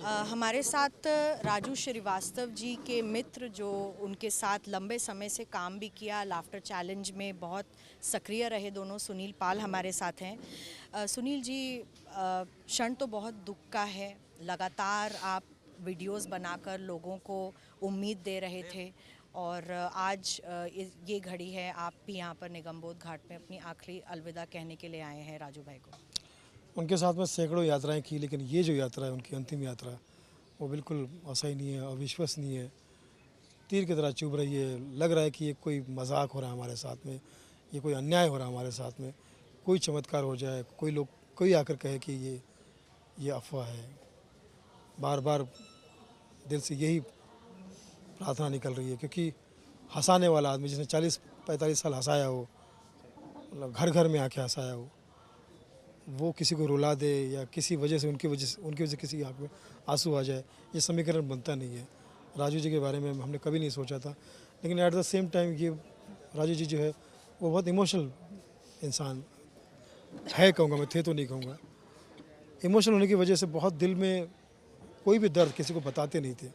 हमारे साथ राजू श्रीवास्तव जी के मित्र जो उनके साथ लंबे समय से काम भी किया, लाफ्टर चैलेंज में बहुत सक्रिय रहे दोनों, सुनील पाल हमारे साथ हैं। सुनील जी, क्षण तो बहुत दुख का है। लगातार आप वीडियोस बनाकर लोगों को उम्मीद दे रहे थे और आज ये घड़ी है, आप भी यहाँ पर निगमबोध घाट में अपनी आखिरी अलविदा कहने के लिए आए हैं राजू भाई को। उनके साथ में सैकड़ों यात्राएं की, लेकिन ये जो यात्रा है उनकी अंतिम यात्रा, वो बिल्कुल असहनीय है, अविश्वसनीय है, तीर की तरह चुभ रही है। लग रहा है कि ये कोई मजाक हो रहा है हमारे साथ में, ये कोई अन्याय हो रहा है हमारे साथ में, कोई चमत्कार हो जाए, कोई आकर कहे कि ये अफवाह है। बार बार दिल से यही प्रार्थना निकल रही है, क्योंकि हंसाने वाला आदमी जिसने 40-45 साल हंसाया हो, मतलब घर घर में आके हंसाया हो, वो किसी को रुला दे या किसी वजह से उनकी वजह से किसी की आँख में आंसू आ जाए, ये समीकरण बनता नहीं है। राजू जी के बारे में हमने कभी नहीं सोचा था, लेकिन एट द सेम टाइम ये राजू जी जो है वो बहुत इमोशनल इंसान है, कहूँगा मैं, थे तो नहीं कहूँगा। इमोशनल होने की वजह से बहुत दिल में कोई भी दर्द किसी को बताते नहीं थे,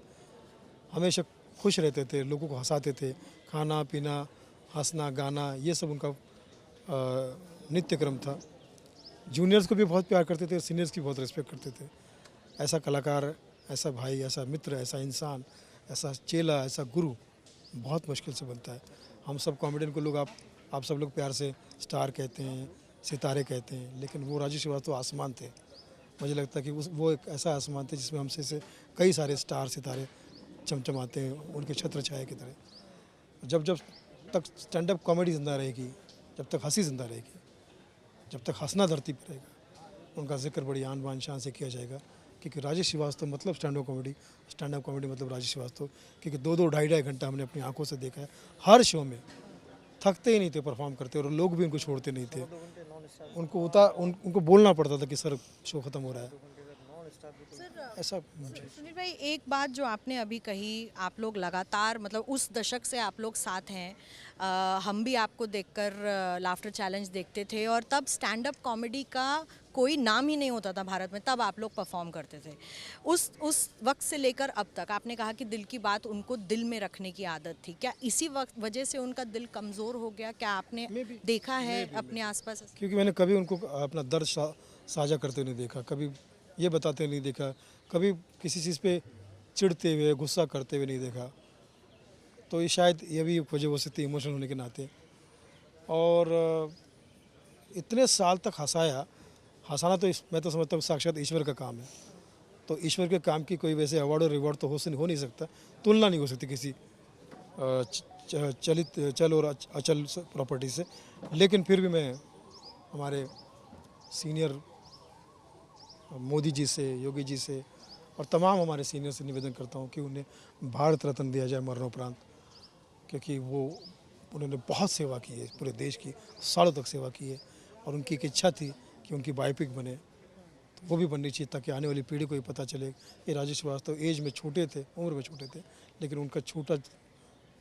हमेशा खुश रहते थे, लोगों को हंसाते थे। खाना पीना, हंसना गाना, ये सब उनका नित्य क्रम था। जूनियर्स को भी बहुत प्यार करते थे, सीनियर्स की बहुत रिस्पेक्ट करते थे। ऐसा कलाकार, ऐसा भाई, ऐसा मित्र, ऐसा इंसान, ऐसा चेला, ऐसा गुरु बहुत मुश्किल से बनता है। हम सब कॉमेडियन को लोग आप सब लोग प्यार से स्टार कहते हैं, सितारे कहते हैं, लेकिन वो राजू श्रीवास्तव आसमान थे। मुझे लगता है कि वो एक ऐसा आसमान थे जिसमें हमसे से कई सारे स्टार सितारे चमचमाते हैं, उनके छत्र छाया की तरह। जब जब तक स्टैंड अप कॉमेडी ज़िंदा रहेगी, जब तक हंसी ज़िंदा रहेगी, जब तक हंसना धरती पर रहेगा, उनका जिक्र बड़ी आन बान शान से किया जाएगा। क्योंकि राजेश श्रीवास्तव मतलब स्टैंड अप कॉमेडी मतलब राजेश श्रीवास्तव। क्योंकि 2-2 ढाई घंटा हमने अपनी आंखों से देखा है, हर शो में थकते ही नहीं थे परफॉर्म करते, और लोग भी उनको छोड़ते नहीं थे। उनको बोलना पड़ता था कि सर शो ख़त्म हो रहा है, ऐसा। सुनील भाई, एक बात जो आपने अभी कही, आप लोग लगातार मतलब उस दशक से आप लोग साथ हैं। हम भी आपको देखकर लाफ्टर चैलेंज देखते थे और तब स्टैंड अप कॉमेडी का कोई नाम ही नहीं होता था भारत में, तब आप लोग परफॉर्म करते थे। उस वक्त से लेकर अब तक आपने कहा कि दिल की बात उनको दिल में रखने की आदत थी। क्या इसी वजह से उनका दिल कमज़ोर हो गया? क्या आपने देखा है अपने आसपास? क्योंकि मैंने कभी उनको अपना दर्द साझा करते नहीं देखा, कभी ये बताते नहीं देखा, कभी किसी चीज़ पे चिढ़ते हुए, गुस्सा करते हुए नहीं देखा। तो ये शायद ये भी वजह हो सकती है इमोशनल होने के नाते। और इतने साल तक हंसाना तो मैं तो समझता हूँ साक्षात ईश्वर का काम है। तो ईश्वर के काम की कोई वैसे अवार्ड और रिवॉर्ड तो हो नहीं सकता, तुलना नहीं हो सकती किसी चल और अचल प्रॉपर्टी से। लेकिन फिर भी मैं हमारे सीनियर मोदी जी से, योगी जी से और तमाम हमारे सीनियर से निवेदन करता हूँ कि उन्हें भारत रत्न दिया जाए मरणोपरांत। क्योंकि उन्होंने बहुत सेवा की है, पूरे देश की सालों तक सेवा की है, और उनकी एक इच्छा थी कि उनकी बायोपिक बने, तो वो भी बननी चाहिए ताकि आने वाली पीढ़ी को ये पता चले कि राजेश श्रीवास्तव एज में छोटे थे, उम्र में छोटे थे, लेकिन उनका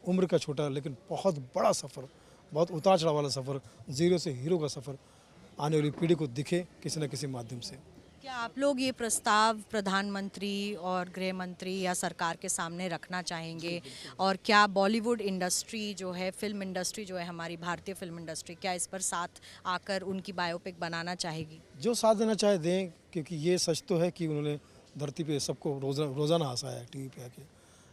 उम्र का छोटा लेकिन बहुत बड़ा सफ़र, बहुत उतार चढ़ाव वाला सफ़र, ज़ीरो से हीरो का सफ़र आने वाली पीढ़ी को दिखे किसी न किसी माध्यम से। क्या आप लोग ये प्रस्ताव प्रधानमंत्री और गृह मंत्री या सरकार के सामने रखना चाहेंगे? और क्या बॉलीवुड इंडस्ट्री जो है, फिल्म इंडस्ट्री जो है हमारी, भारतीय फिल्म इंडस्ट्री, क्या इस पर साथ आकर उनकी बायोपिक बनाना चाहेगी? जो साथ देना चाहे दें, क्योंकि ये सच तो है कि उन्होंने धरती पे सबको रोज़ाना हंसाया, टीवी पे आके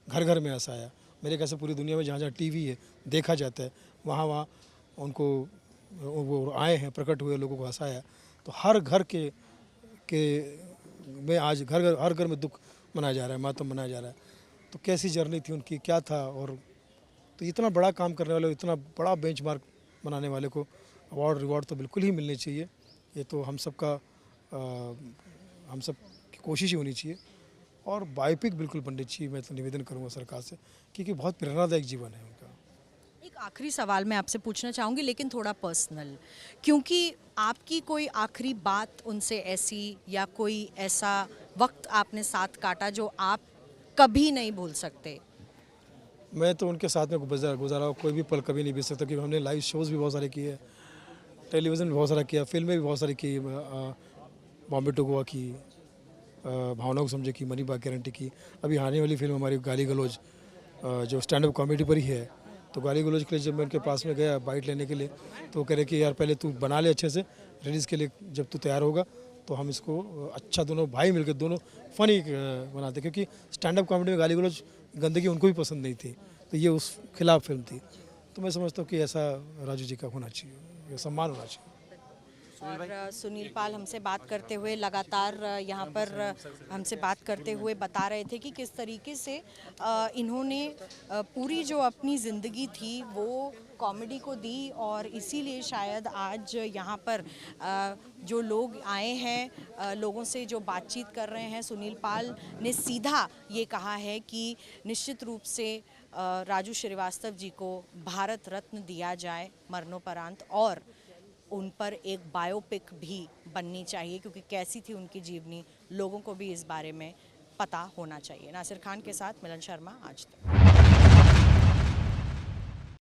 घर घर में हंसाया। मेरे ख्याल से पूरी दुनिया में जहाँ जहाँ टीवी है देखा जाता है, वहाँ वहाँ उनको वो आए हैं, प्रकट हुए, लोगों को हंसाया। तो हर घर में आज हर घर में दुख मनाया जा रहा है, मातम मनाया जा रहा है। तो कैसी जर्नी थी उनकी, क्या था। और तो इतना बड़ा काम करने वाले, इतना बड़ा बेंचमार्क बनाने वाले को अवार्ड रिवॉर्ड तो बिल्कुल ही मिलने चाहिए। ये तो हम सब की कोशिश ही होनी चाहिए, और बायोपिक बिल्कुल बननी चाहिए। मैं तो निवेदन करूँगा सरकार से, क्योंकि बहुत प्रेरणादायक जीवन है उनका। एक आखिरी सवाल मैं आपसे पूछना चाहूँगी, लेकिन थोड़ा पर्सनल, क्योंकि आपकी कोई आखिरी बात उनसे ऐसी या कोई ऐसा वक्त आपने साथ काटा जो आप कभी नहीं भूल सकते? मैं तो उनके साथ में गुजारा हुआ कोई भी पल कभी नहीं बीत सकता, क्योंकि हमने लाइव शोज़ भी बहुत सारे किए, टेलीविज़न भी बहुत सारा किया, फिल्में भी बहुत सारी की, बॉम्बे टू गोवा की, भावना को समझे की, मनी बैक गारंटी की। अभी आने वाली फिल्म हमारी गाली गलौज जो स्टैंड अप कॉमेडी पर ही है, तो गाली गलौज के लिए जब मैं उनके पास में गया बाइट लेने के लिए, तो वो कह रहे कि यार पहले तू बना ले अच्छे से, रिलीज़ के लिए जब तू तैयार होगा तो हम इसको अच्छा, दोनों भाई मिलकर दोनों फनी बनाते, क्योंकि स्टैंड अप कॉमेडी में गाली गलौज गंदगी उनको भी पसंद नहीं थी, तो ये उस खिलाफ फिल्म थी। तो मैं समझता हूँ कि ऐसा राजू जी का होना चाहिए, ये सम्मान होना चाहिए। और सुनील पाल हमसे बात करते हुए लगातार यहाँ पर हमसे बात करते हुए बता रहे थे कि किस तरीके से इन्होंने पूरी जो अपनी ज़िंदगी थी वो कॉमेडी को दी, और इसीलिए शायद आज यहाँ पर जो लोग आए हैं, लोगों से जो बातचीत कर रहे हैं, सुनील पाल ने सीधा ये कहा है कि निश्चित रूप से राजू श्रीवास्तव जी को भारत रत्न दिया जाए मरणोपरांत, और उन पर एक बायोपिक भी बननी चाहिए, क्योंकि कैसी थी उनकी जीवनी लोगों को भी इस बारे में पता होना चाहिए। नासिर खान के साथ मिलन शर्मा, आज तक।